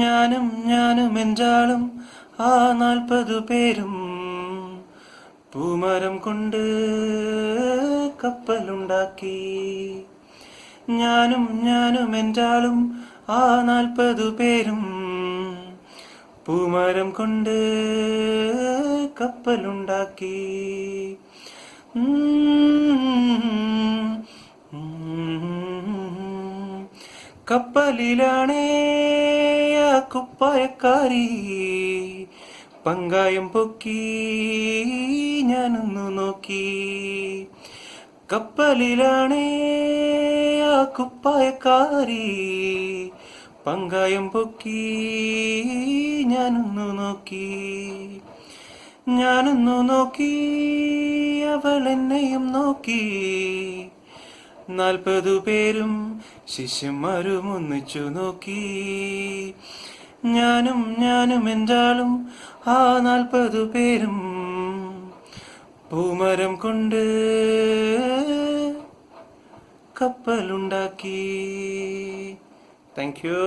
ഞാനും എൻ്റാളും ആ 40 പേരും പൂമരം കൊണ്ട് കപ്പലുണ്ടാക്കി. ഞാനും എൻ്റാളും ആ 40 പേരും പൂമരം കൊണ്ട് കപ്പലുണ്ടാക്കി. കപ്പലിലാണേ ആ കുപ്പായക്കാരി പങ്കായം പൊക്കി ഞാനൊന്നു നോക്കി. കപ്പലിലാണേ ആ കുപ്പായക്കാരി പങ്കായം പൊക്കി ഞാനൊന്നു നോക്കി. അവൾ എന്നെയും നോക്കി. 40 പേരും ശിഷ്യന്മാരും ഒന്നിച്ചു നോക്കി. ഞാനും എൻ്റാളും ആ 40 പേരും പൂമരം കൊണ്ട് കപ്പലുണ്ടാക്കി. Thank you.